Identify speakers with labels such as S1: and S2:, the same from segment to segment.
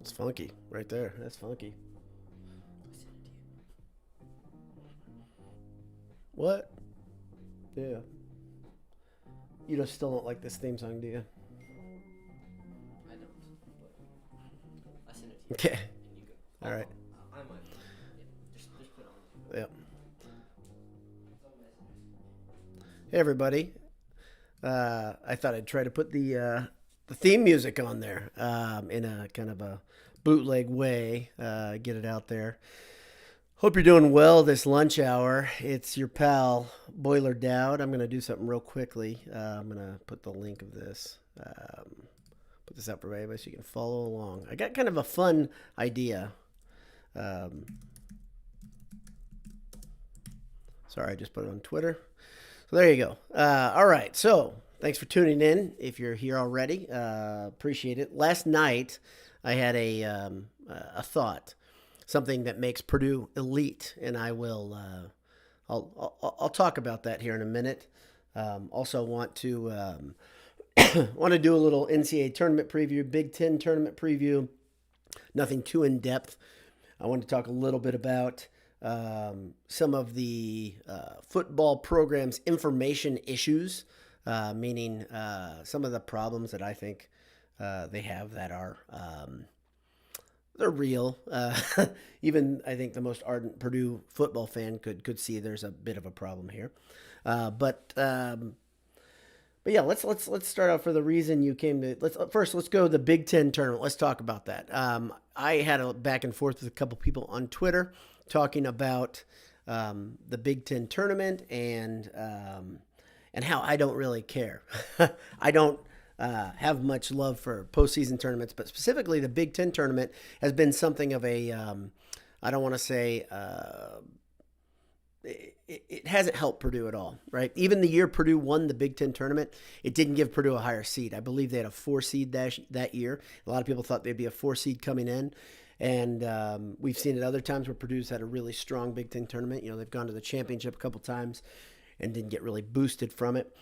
S1: It's funky right there. That's funky. What? Yeah. You just still don't like this theme song, do you?
S2: I don't. But I send it to you.
S1: Okay.
S2: And you go.
S1: All right.
S2: I might. Yeah. Just put it on.
S1: Yep. Hey everybody. I thought I'd try to put the theme music on there in a kind of a bootleg way. Get it out there. Hope you're doing well this lunch hour. It's your pal Boiler Dowd. I'm going to do something real quickly. I'm going to put the link of this. Put this out for everybody so you can follow along. I got kind of a fun idea. Sorry, I just put it on Twitter. So there you go. All right. So thanks for tuning in. If you're here already, appreciate it. Last night, I had a thought, something that makes Purdue elite, and I will. I'll talk about that here in a minute. Also want to want to do a little NCAA tournament preview, Big Ten tournament preview. Nothing too in depth. I want to talk a little bit about some of the football program's information issues, meaning some of the problems that I think they have that are they're real. Even I think the most ardent Purdue football fan could see there's a bit of a problem here. But yeah, let's start out for the reason you came to. Let's go to the Big Ten tournament. Let's talk about that. I had a back and forth with a couple people on Twitter talking about the Big Ten tournament and how I don't really care. I don't have much love for postseason tournaments, but specifically the Big Ten tournament has been something of a I don't want to say it hasn't helped Purdue at all, right? Even the year Purdue won the Big Ten tournament, it didn't give Purdue a higher seed. I believe they had a 4 seed that year. A lot of people thought they'd be a 4 seed coming in. And we've seen it other times where Purdue's had a really strong Big Ten tournament. You know, they've gone to the championship a couple times and didn't get really boosted from it.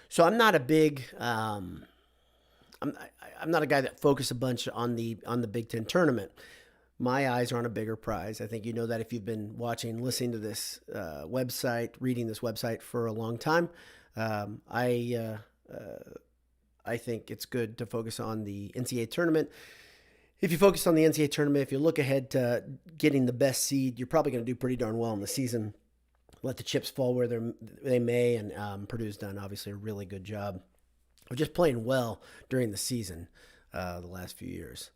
S1: So I'm not a big I'm not a guy that focuses a bunch on the Big Ten tournament. My eyes are on a bigger prize. I think you know that if you've been watching, listening to this website, reading this website for a long time. I think it's good to focus on the NCAA tournament. If you focus on the NCAA tournament, if you look ahead to getting the best seed, you're probably going to do pretty darn well in the season. Let the chips fall where they may, and Purdue's done obviously a really good job of just playing well during the season the last few years.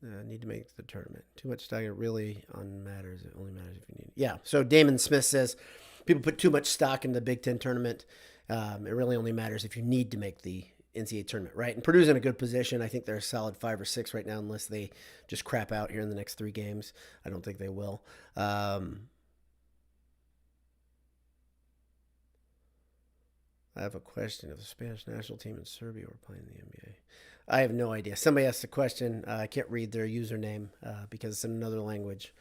S1: Need to make the tournament. Too much stock really on matters. It only matters if you need. Yeah. So Damon Smith says people put too much stock in the Big Ten tournament. It really only matters if you need to make the NCAA tournament, right? And Purdue's in a good position. I think they're a solid 5 or 6 right now, unless they just crap out here in the next 3 games. I don't think they will. I have a question. If the Spanish national team in Serbia were playing in the NBA, I have no idea. Somebody asked a question. I can't read their username because it's in another language.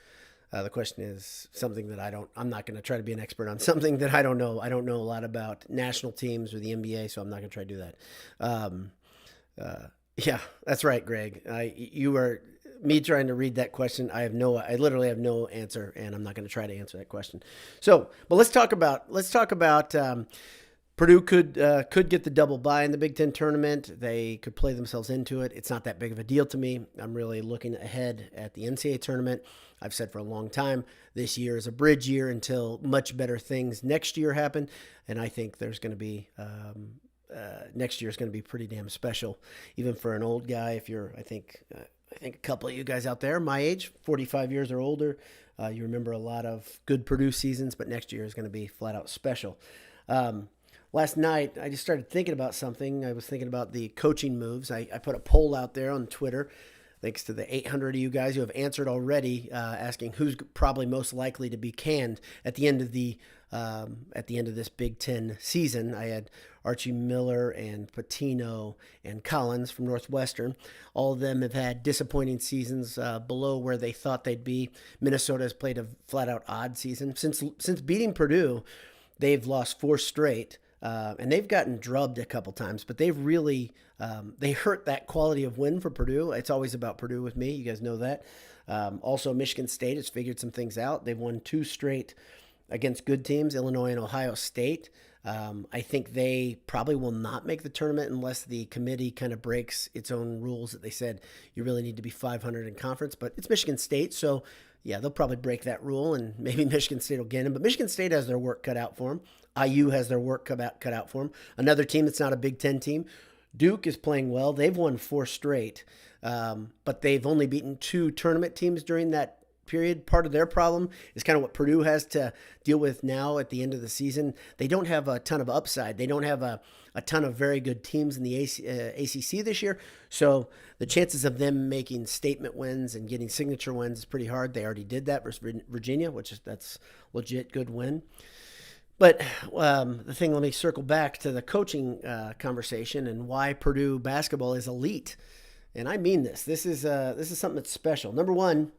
S1: The question is something that I'm not going to try to be an expert on something that I don't know. I don't know a lot about national teams or the NBA, so I'm not going to try to do that. Yeah, that's right, Greg. You are me trying to read that question. I literally have no answer, and I'm not going to try to answer that question. So, but let's talk about Purdue could get the double bye in the Big Ten tournament. They could play themselves into it. It's not that big of a deal to me. I'm really looking ahead at the NCAA tournament. I've said for a long time, this year is a bridge year until much better things next year happen. And I think there's going to be next year is going to be pretty damn special, even for an old guy. I think a couple of you guys out there, my age, 45 years or older, you remember a lot of good Purdue seasons, but next year is going to be flat out special. Last night, I just started thinking about something. I was thinking about the coaching moves. I put a poll out there on Twitter, thanks to the 800 of you guys who have answered already, asking who's probably most likely to be canned at the end of this Big Ten season. I had Archie Miller and Patino and Collins from Northwestern. All of them have had disappointing seasons below where they thought they'd be. Minnesota has played a flat-out odd season. Since beating Purdue, they've lost 4 straight. And they've gotten drubbed a couple times, but they've really they hurt that quality of win for Purdue. It's always about Purdue with me. You guys know that. Also, Michigan State has figured some things out. They've won 2 straight against good teams, Illinois and Ohio State. I think they probably will not make the tournament unless the committee kind of breaks its own rules that they said you really need to be 500 in conference. But it's Michigan State, so yeah, they'll probably break that rule, and maybe Michigan State will get in. But Michigan State has their work cut out for them. IU has their work cut out for them. Another team that's not a Big Ten team. Duke is playing well. They've won 4 straight, but they've only beaten 2 tournament teams during that period. Part of their problem is kind of what Purdue has to deal with now at the end of the season. They don't have a ton of upside. They don't have a ton of very good teams in the ACC this year. So the chances of them making statement wins and getting signature wins is pretty hard. They already did that versus Virginia, that's legit good win. But the thing, let me circle back to the coaching conversation and why Purdue basketball is elite. And I mean this. This is something that's special. Number one,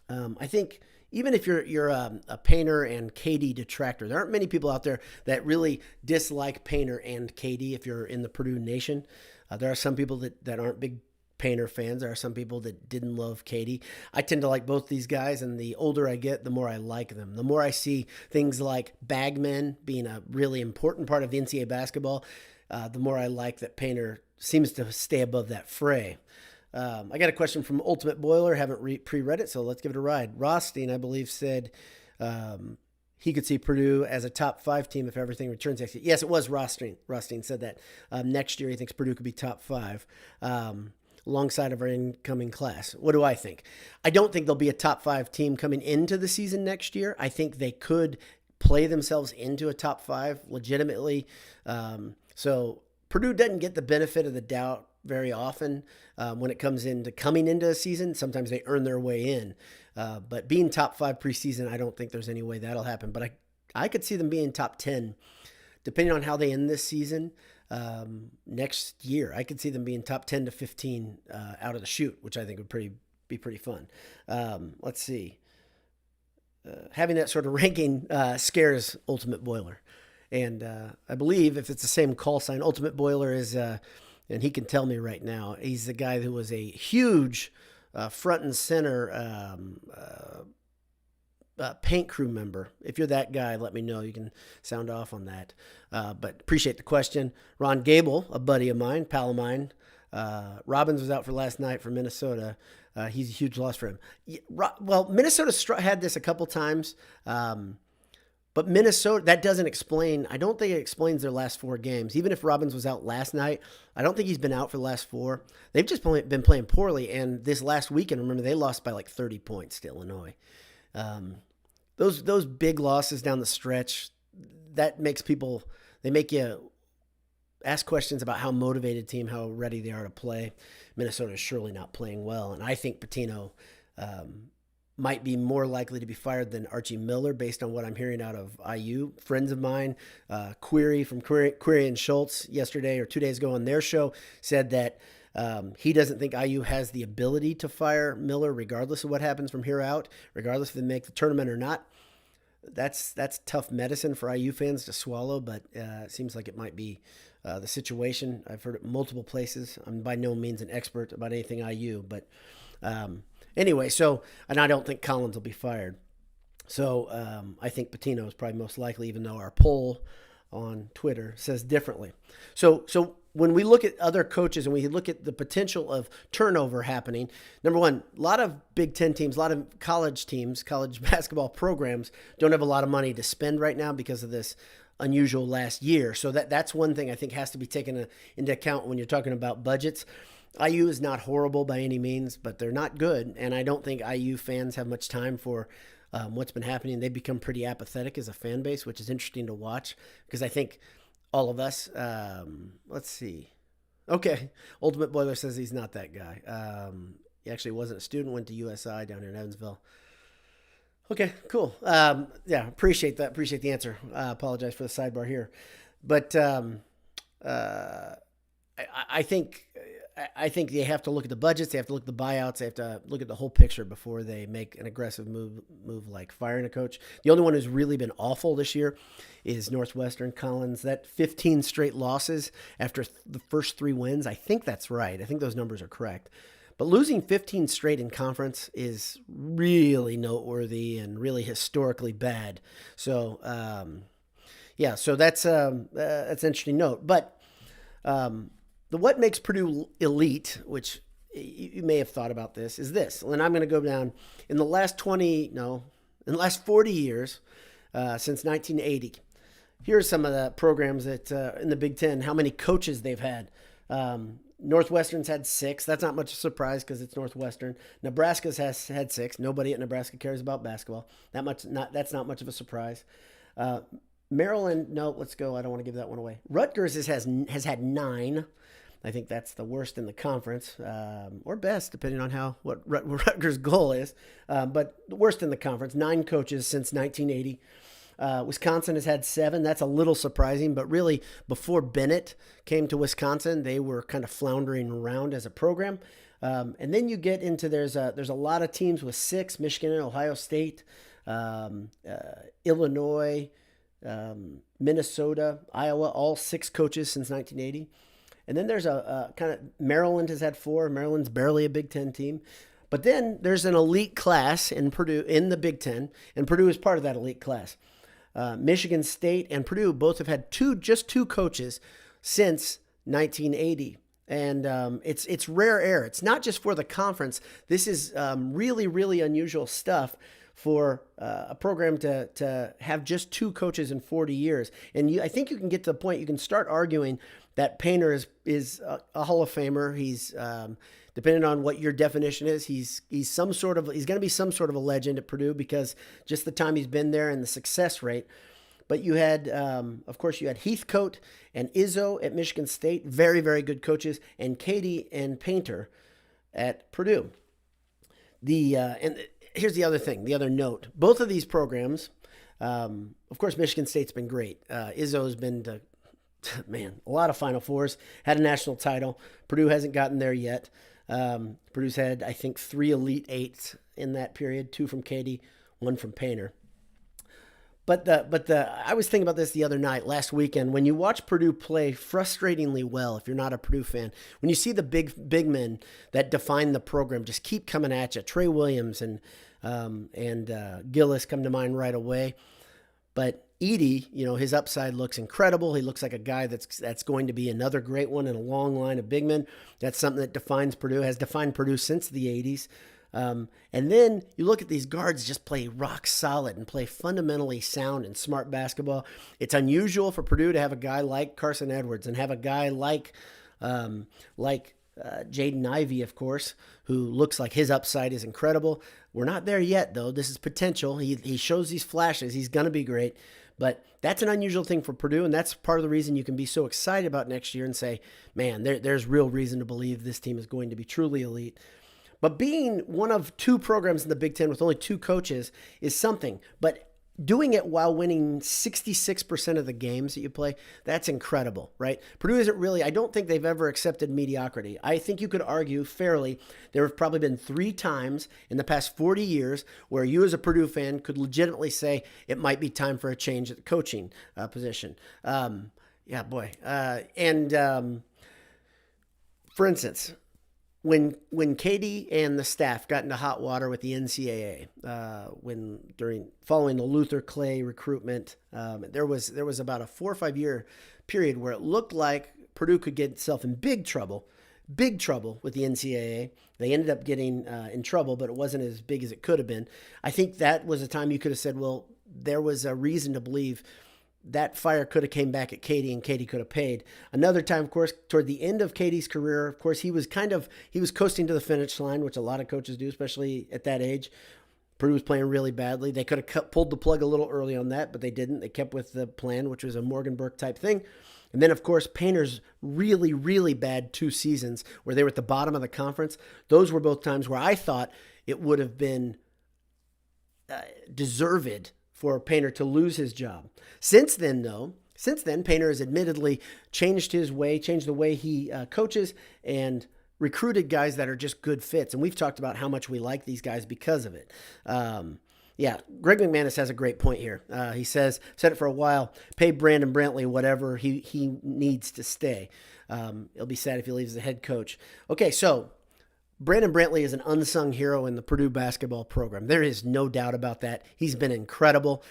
S1: I think even if you're a Painter and KD detractor, there aren't many people out there that really dislike Painter and KD if you're in the Purdue Nation. There are some people that aren't big Painter fans. There are some people that didn't love KD. I tend to like both these guys, and the older I get, the more I like them. The more I see things like bagmen being a really important part of the NCAA basketball, the more I like that Painter seems to stay above that fray. I got a question from Ultimate Boiler. Haven't pre-read it, so let's give it a ride. Rothstein, I believe, said he could see Purdue as a top 5 team if everything returns next year. Yes, it was Rothstein. Rothstein said that. Next year, he thinks Purdue could be top 5 alongside of our incoming class. What do I think? I don't think they'll be a top 5 team coming into the season next year. I think they could play themselves into a top 5 legitimately. So Purdue doesn't get the benefit of the doubt very often when it comes into coming into a season. Sometimes they earn their way in. But being top 5 preseason, I don't think there's any way that'll happen. But I could see them being top 10, depending on how they end this season next year. I could see them being top 10 to 15 out of the chute, which I think would be pretty fun. Let's see. Having that sort of ranking scares Ultimate Boiler. And I believe if it's the same call sign, Ultimate Boiler is... and he can tell me right now, he's the guy who was a huge front and center paint crew member. If you're that guy, let me know. You can sound off on that. But appreciate the question. Ron Gable, a buddy of mine, pal of mine. Robbins was out for last night for Minnesota. He's a huge loss for him. Well, Minnesota had this a couple times. But Minnesota, that doesn't explain, I don't think it explains their last 4 games. Even if Robbins was out last night, I don't think he's been out for the last 4. They've just been playing poorly. And this last weekend, remember, they lost by like 30 points to Illinois. Those big losses down the stretch, that makes they make you ask questions about how motivated team, how ready they are to play. Minnesota is surely not playing well. And I think Pitino might be more likely to be fired than Archie Miller based on what I'm hearing out of IU. Friends of mine, Query from Query and Schultz yesterday or 2 days ago on their show said that he doesn't think IU has the ability to fire Miller regardless of what happens from here out, regardless if they make the tournament or not. That's tough medicine for IU fans to swallow, but it seems like it might be the situation. I've heard it multiple places. I'm by no means an expert about anything IU, but anyway, and I don't think Collins will be fired. So I think Pitino is probably most likely, even though our poll on Twitter says differently. So when we look at other coaches and we look at the potential of turnover happening, number one, a lot of Big Ten teams, a lot of college teams, college basketball programs don't have a lot of money to spend right now because of this unusual last year. So that's one thing I think has to be taken into account when you're talking about budgets. IU is not horrible by any means, but they're not good. And I don't think IU fans have much time for what's been happening. They've become pretty apathetic as a fan base, which is interesting to watch because I think all of us, let's see. Okay. Ultimate Boiler says he's not that guy. He actually wasn't a student, went to USI down here in Evansville. Okay, cool. Yeah, appreciate that. Appreciate the answer. Apologize for the sidebar here. But I think I think they have to look at the budgets. They have to look at the buyouts. They have to look at the whole picture before they make an aggressive move like firing a coach. The only one who's really been awful this year is Northwestern. Collins. That 15 straight losses after the first 3 wins. I think that's right. I think those numbers are correct. But losing 15 straight in conference is really noteworthy and really historically bad. So, so that's an interesting note. But what makes Purdue elite, which you may have thought about this, is this. And I'm going to go down in the last 40 years, since 1980. Here's some of the programs that in the Big Ten, how many coaches they've had. Northwestern's had 6. That's not much of a surprise because it's Northwestern. Nebraska's has had 6. Nobody at Nebraska cares about basketball. That's not much of a surprise. Maryland, no, let's go. I don't want to give that one away. Rutgers has had 9. I think that's the worst in the conference, or best, depending on what Rutgers' goal is. But the worst in the conference, 9 coaches since 1980. Wisconsin has had 7. That's a little surprising, but really before Bennett came to Wisconsin, they were kind of floundering around as a program. And then you get into there's a lot of teams with 6: Michigan, Ohio State, Illinois, Minnesota, Iowa, all 6 coaches since 1980. And then there's a kind of Maryland has had 4. Maryland's barely a Big Ten team. But then there's an elite class in Purdue in the Big Ten, and Purdue is part of that elite class. Michigan State and Purdue both have had just two coaches since 1980. And it's rare air. It's not just for the conference. This is really, really unusual stuff for a program to have just 2 coaches in 40 years. And I think you can get to the point you can start arguing that Painter is a Hall of Famer. He's depending on what your definition is, he's going to be some sort of a legend at Purdue because just the time he's been there and the success rate. But you had, of course, Heathcote and Izzo at Michigan State, very, very good coaches, and Katie and Painter at Purdue. And here's the other thing, the other note. Both of these programs, of course, Michigan State's been great. Izzo's been to, a lot of Final Fours, had a national title. Purdue hasn't gotten there yet. Purdue's had, I think, 3 Elite Eights in that period, 2 from Katie, 1 from Painter. But I was thinking about this the other night, last weekend, when you watch Purdue play frustratingly well, if you're not a Purdue fan, when you see the big men that define the program just keep coming at you, Trey Williams and Gillis come to mind right away. But Edey, his upside looks incredible. He looks like a guy that's going to be another great one in a long line of big men. That's something that defines Purdue, has defined Purdue since the 80s. And then you look at these guards just play rock solid and play fundamentally sound and smart basketball. It's unusual for Purdue to have a guy like Carson Edwards and have a guy like Jaden Ivey, of course, who looks like his upside is incredible. We're not there yet, though. This is potential. He shows these flashes. He's going to be great. But that's an unusual thing for Purdue, and that's part of the reason you can be so excited about next year and say, man, there's real reason to believe this team is going to be truly elite. But being one of 2 programs in the Big Ten with only 2 coaches is something. But doing it while winning 66% of the games that you play, that's incredible, right? Purdue isn't really, I don't think they've ever accepted mediocrity. I think you could argue fairly there have probably been 3 times in the past 40 years where you as a Purdue fan could legitimately say it might be time for a change at the coaching position. For instance, when Katie and the staff got into hot water with the NCAA, following the Luther Clay recruitment, there was about a 4 or 5 year period where it looked like Purdue could get itself in big trouble with the NCAA. They ended up getting in trouble, but it wasn't as big as it could have been. I think that was a time you could have said, well, there was a reason to believe that fire could have came back at Katie and Katie could have paid. Another time, of course, toward the end of Katie's career, of course, he was coasting to the finish line, which a lot of coaches do, especially at that age. Purdue was playing really badly. They could have pulled the plug a little early on that, but they didn't. They kept with the plan, which was a Morgan Burke type thing. And then, of course, Painter's really, really bad 2 seasons where they were at the bottom of the conference. Those were both times where I thought it would have been deserved for Painter to lose his job. Since then, Painter has admittedly changed the way he coaches, and recruited guys that are just good fits. And we've talked about how much we like these guys because of it. Yeah, Greg McManus has a great point here. He said it for a while, pay Brandon Brantley whatever he needs to stay. It'll be sad if he leaves as a head coach. Okay, so Brandon Brantley is an unsung hero in the Purdue basketball program. There is no doubt about that. He's been incredible.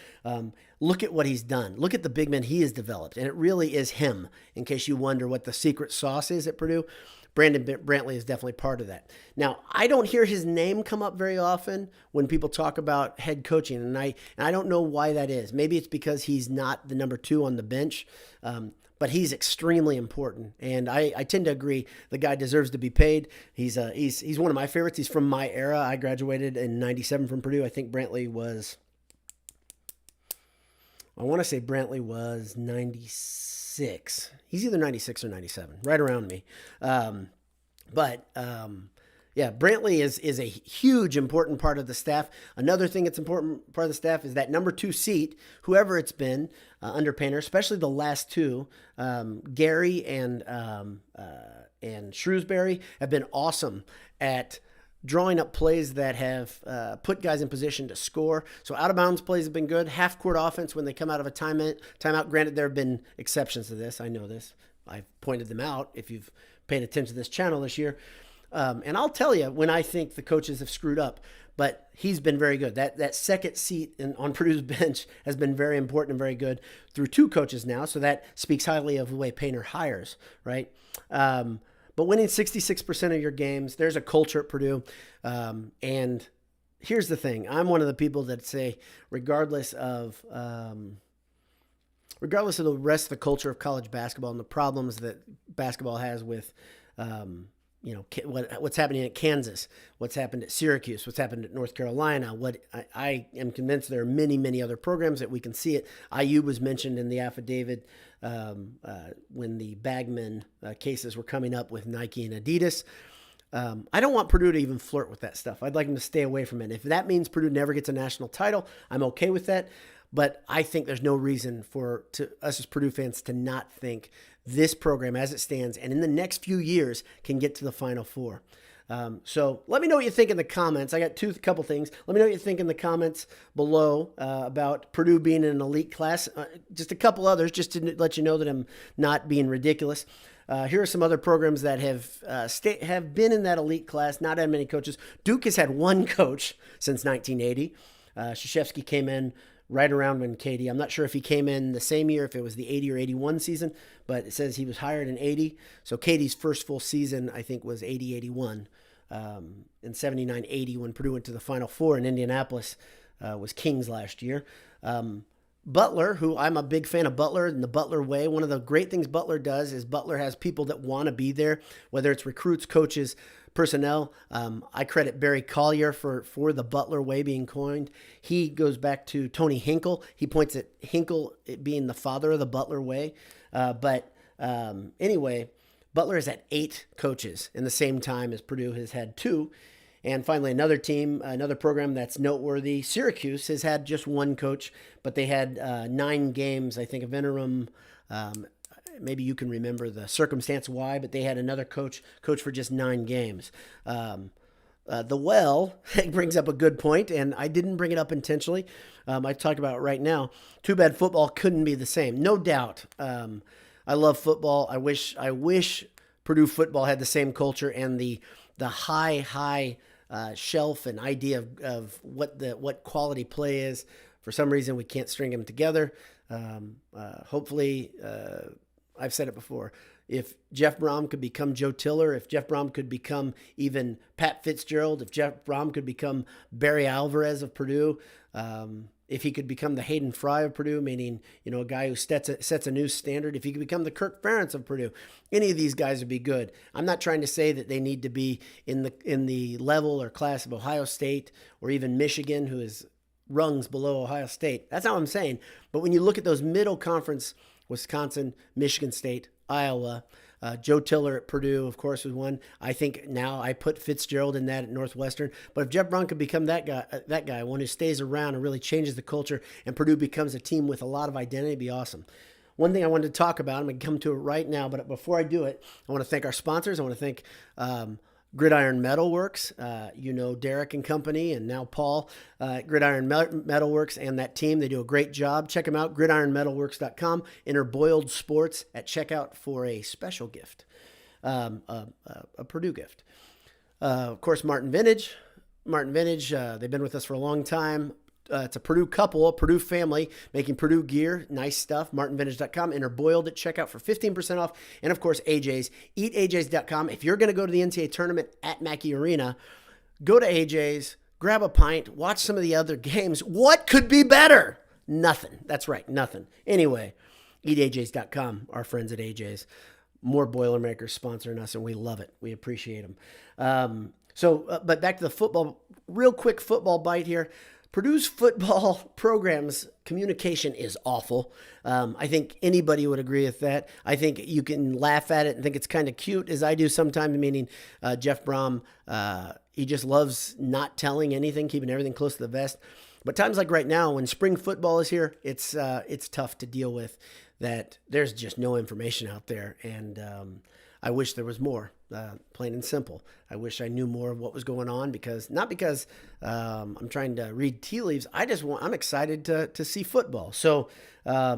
S1: Look at what he's done. Look at the big men he has developed, and it really is him, in case you wonder what the secret sauce is at Purdue. Brandon Brantley is definitely part of that. Now, I don't hear his name come up very often when people talk about head coaching, and I don't know why that is. Maybe it's because he's not the number 2 on the bench, but he's extremely important, and I tend to agree the guy deserves to be paid. He's one of my favorites. He's from my era. I graduated in '97 from Purdue. I think Brantley was, I want to say Brantley was 96. He's either 96 or 97, right around me. Yeah, Brantley is a huge, important part of the staff. Another thing that's important part of the staff is that number 2 seat, whoever it's been under Painter, especially the last 2, Gary and Shrewsbury have been awesome at drawing up plays that have put guys in position to score. So out-of-bounds plays have been good. Half-court offense when they come out of a timeout. Granted, there have been exceptions to this. I know this. I've pointed them out if you've paid attention to this channel this year. And I'll tell you when I think the coaches have screwed up, but he's been very good. That second seat on Purdue's bench has been very important and very good through 2 coaches now. So that speaks highly of the way Painter hires, right? But winning 66% of your games, there's a culture at Purdue. And here's the thing. I'm one of the people that say, regardless of the rest of the culture of college basketball and the problems that basketball has with, what's happening at Kansas, what's happened at Syracuse, what's happened at North Carolina. What I am convinced there are many, many other programs that we can see it. IU was mentioned in the affidavit when the Bagman cases were coming up with Nike and Adidas. I don't want Purdue to even flirt with that stuff. I'd like them to stay away from it. If that means Purdue never gets a national title, I'm okay with that. But I think there's no reason for us as Purdue fans to not think this program as it stands and in the next few years can get to the Final Four. So let me know what you think in the comments. I got a couple things. Let me know what you think in the comments below about Purdue being an elite class. Just a couple others just to let you know that I'm not being ridiculous. Here are some other programs that have been in that elite class, not had many coaches. Duke has had 1 coach since 1980. Krzyzewski came in right around when Katie, I'm not sure if he came in the same year, if it was the 80 or 81 season, but it says he was hired in 80. So Katie's first full season, I think, was 80-81. In 79-80 when Purdue went to the Final Four in Indianapolis, was Kings last year. Butler, who I'm a big fan of Butler and the Butler way. One of the great things Butler does is Butler has people that want to be there, whether it's recruits, coaches, personnel. I credit Barry Collier for the Butler way being coined. He goes back to Tony Hinkle. He points at Hinkle being the father of the Butler way. Anyway, Butler has had 8 coaches in the same time as Purdue has had 2. And finally, another program that's noteworthy, Syracuse, has had just 1 coach, but they had 9 games, I think, of interim. Maybe you can remember the circumstance why, but they had another coach for just 9 games. The Well brings up a good point, and I didn't bring it up intentionally. I talk about it right now. Too bad football couldn't be the same. No doubt. I love football. I wish Purdue football had the same culture and the high shelf and idea of what quality play is. For some reason, we can't string them together. Hopefully, I've said it before. If Jeff Brom could become Joe Tiller, if Jeff Brom could become even Pat Fitzgerald, if Jeff Brom could become Barry Alvarez of Purdue, if he could become the Hayden Fry of Purdue, meaning, a guy who sets a new standard, if he could become the Kirk Ferentz of Purdue, any of these guys would be good. I'm not trying to say that they need to be in the level or class of Ohio State or even Michigan, who is rungs below Ohio State. That's not what I'm saying. But when you look at those middle conference, Wisconsin, Michigan State, Iowa, Joe Tiller at Purdue, of course, was one. I think now I put Fitzgerald in that at Northwestern. But if Jeff Brown could become that guy, one who stays around and really changes the culture, and Purdue becomes a team with a lot of identity, it'd be awesome. one thing I wanted to talk about, I'm going to come to it right now, but before I do it, I want to thank our sponsors. I want to thank Gridiron Metalworks, Derek and company, and now Paul, Gridiron Metalworks and that team. They do a great job. Check them out, gridironmetalworks.com. Enter Boiled Sports at checkout for a special gift, a Purdue gift. Of course, Martin Vintage. They've been with us for a long time. It's a Purdue couple, a Purdue family, making Purdue gear. Nice stuff. MartinVintage.com. Enter Boiled at checkout for 15% off. And, of course, AJ's. EatAJ's.com. If you're going to go to the NCAA tournament at Mackey Arena, go to AJ's, grab a pint, watch some of the other games. What could be better? Nothing. That's right, nothing. Anyway, EatAJ's.com, our friends at AJ's. More Boilermakers sponsoring us, and we love it. We appreciate them. But back to the football, real quick football bite here. Purdue's football program's communication is awful. I think anybody would agree with that. I think you can laugh at it and think it's kind of cute, as I do sometimes, meaning Jeff Brom, he just loves not telling anything, keeping everything close to the vest. But times like right now, when spring football is here, it's tough to deal with that there's just no information out there. And I wish there was more, plain and simple. I wish I knew more of what was going on not because I'm trying to read tea leaves. I'm excited to see football. So I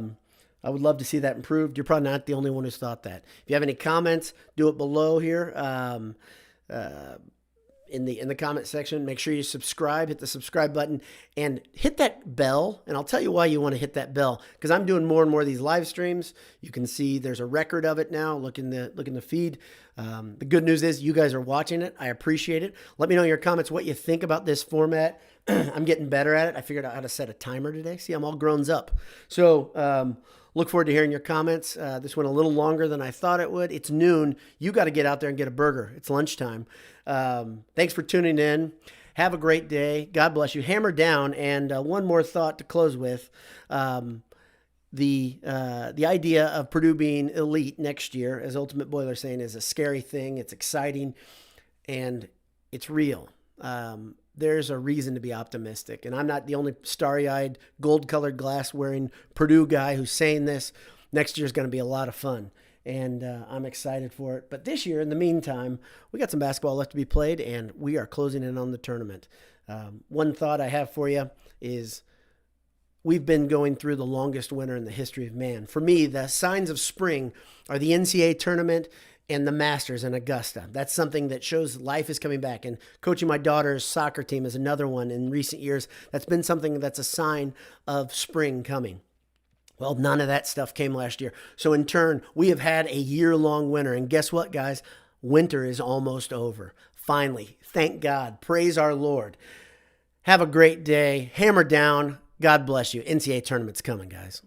S1: would love to see that improved. You're probably not the only one who's thought that. If you have any comments, do it below here. In the comment section, make sure you subscribe, hit the subscribe button, and hit that bell. And I'll tell you why you want to hit that bell, because I'm doing more and more of these live streams. You can see there's a record of it now. Look in the feed. The good news is you guys are watching it. I appreciate it. Let me know in your comments what you think about this format. I'm getting better at it. I figured out how to set a timer today. See, I'm all grown up. So look forward to hearing your comments. This went a little longer than I thought it would. It's noon. You got to get out there and get a burger. It's lunchtime. Thanks for tuning in. Have a great day. God bless you. Hammer down. And one more thought to close with. The idea of Purdue being elite next year, as Ultimate Boiler saying, is a scary thing. It's exciting, and it's real. There's a reason to be optimistic. And I'm not the only starry-eyed, gold-colored glass-wearing Purdue guy who's saying this. Next year's going to be a lot of fun, and I'm excited for it. But this year, in the meantime, we got some basketball left to be played, and we are closing in on the tournament. One thought I have for you is we've been going through the longest winter in the history of man. For me, the signs of spring are the NCAA tournament and the Masters in Augusta. That's something that shows life is coming back. And coaching my daughter's soccer team is another one in recent years. That's been something that's a sign of spring coming. Well, none of that stuff came last year. So in turn, we have had a year-long winter. And guess what, guys? Winter is almost over. Finally, thank God. Praise our Lord. Have a great day. Hammer down. God bless you. NCAA tournament's coming, guys.